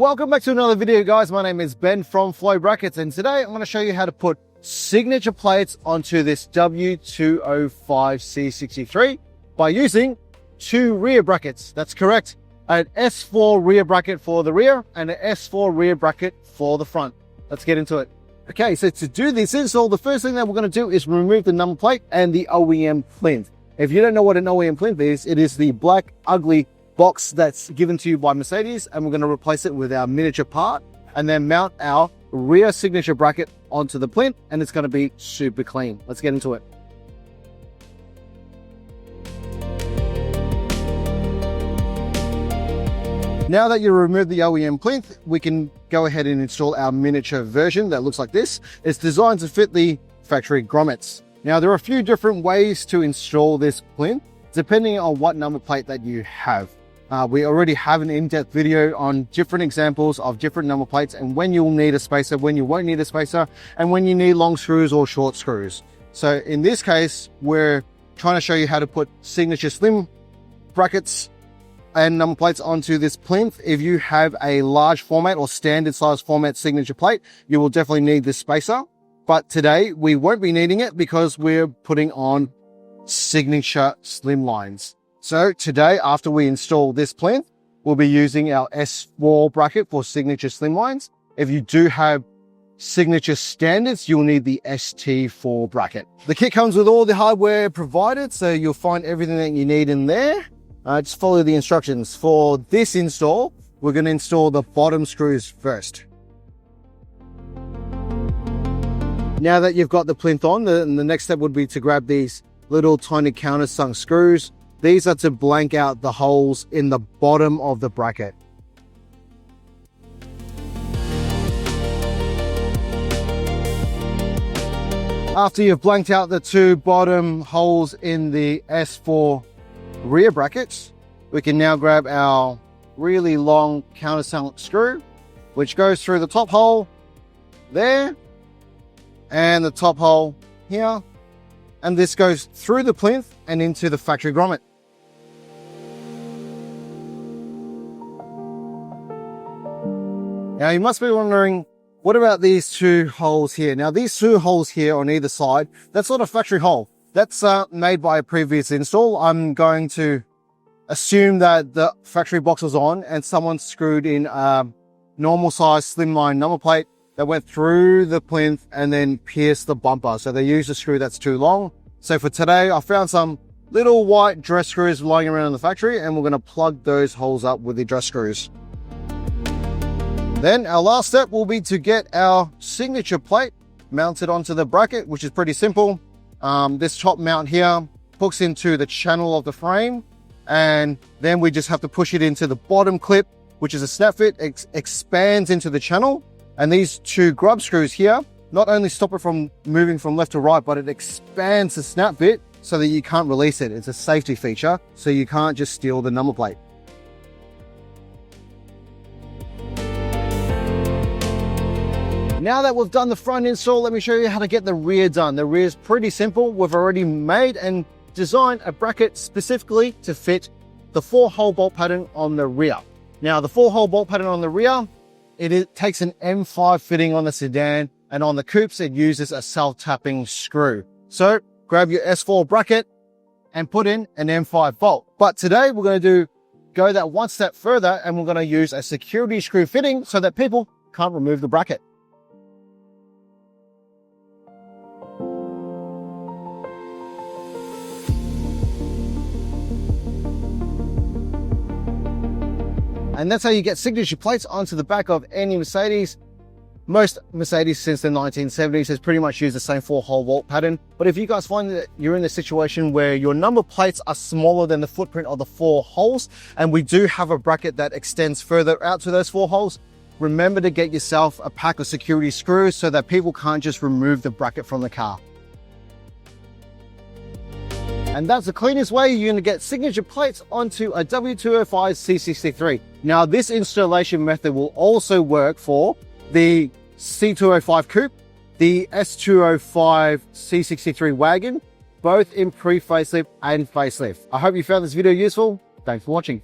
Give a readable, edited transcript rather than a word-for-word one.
Welcome back to another video, guys. My name is Ben from Flow Brackets, and today I'm going to show you how to put signature plates onto this W205 C63 by using two rear brackets. That's correct. An S4 rear bracket for the rear and an S4 rear bracket for the front. Let's get into it. Okay, so to do this install, the first thing that we're going to do is remove the number plate and the OEM plinth. If you don't know what an OEM plinth is, it is the black, ugly box that's given to you by Mercedes, and we're going to replace it with our miniature part and then mount our rear signature bracket onto the plinth, and it's going to be super clean. Let's get into it. Now that you removed the OEM plinth, we can go ahead and install our miniature version that looks like this. It's designed to fit the factory grommets. Now, there are a few different ways to install this plinth depending on what number plate that you have. We already have an in-depth video on different examples of different number plates and when you'll need a spacer, when you won't need a spacer, and when you need long screws or short screws. So in this case, we're trying to show you how to put signature slim brackets and number plates onto this plinth. If you have a large format or standard size format signature plate, you will definitely need this spacer. But today we won't be needing it because we're putting on signature slim lines. So today, after we install this plinth, we'll be using our S4 bracket for signature slim lines. If you do have signature standards, you'll need the ST4 bracket. The kit comes with all the hardware provided, so you'll find everything that you need in there. Just follow the instructions. For this install, we're going to install the bottom screws first. Now that you've got the plinth on, the next step would be to grab these little tiny countersunk screws. These are to blank out the holes in the bottom of the bracket. After you've blanked out the two bottom holes in the S4 rear brackets, we can now grab our really long countersunk screw, which goes through the top hole there and the top hole here. And this goes through the plinth and into the factory grommet. Now you must be wondering, what about these two holes here? Now these two holes here on either side, that's not a factory hole. That's made by a previous install. I'm going to assume that the factory box was on and someone screwed in a normal size slimline number plate that went through the plinth and then pierced the bumper. So they used a screw that's too long. So for today, I found some little white dress screws lying around in the factory, and we're going to plug those holes up with the dress screws. Then our last step will be to get our signature plate mounted onto the bracket, which is pretty simple. This top mount here hooks into the channel of the frame, and then we just have to push it into the bottom clip, which is a snap fit, expands into the channel. And these two grub screws here not only stop it from moving from left to right, but it expands the snap bit so that you can't release it. It's a safety feature, so you can't just steal the number plate. Now that we've done the front install, let me show you how to get the rear done. The rear is pretty simple. We've already made and designed a bracket specifically to fit the 4-hole bolt pattern on the rear. Now the 4-hole bolt pattern on the rear, it takes an M5 fitting on the sedan, and on the coupes it uses a self-tapping screw. So grab your S4 bracket and put in an M5 bolt. But today we're going to go that one step further, and we're going to use a security screw fitting so that people can't remove the bracket. And that's how you get signature plates onto the back of any Mercedes. Most Mercedes since the 1970s has pretty much used the same 4-hole bolt pattern. But if you guys find that you're in a situation where your number plates are smaller than the footprint of the 4 holes, and we do have a bracket that extends further out to those 4 holes, remember to get yourself a pack of security screws so that people can't just remove the bracket from the car. And that's the cleanest way you're going to get signature plates onto a W205 C63. Now this installation method will also work for the C205 coupe, the S205 C63 wagon, both in pre-facelift and facelift. I hope you found this video useful. Thanks for watching.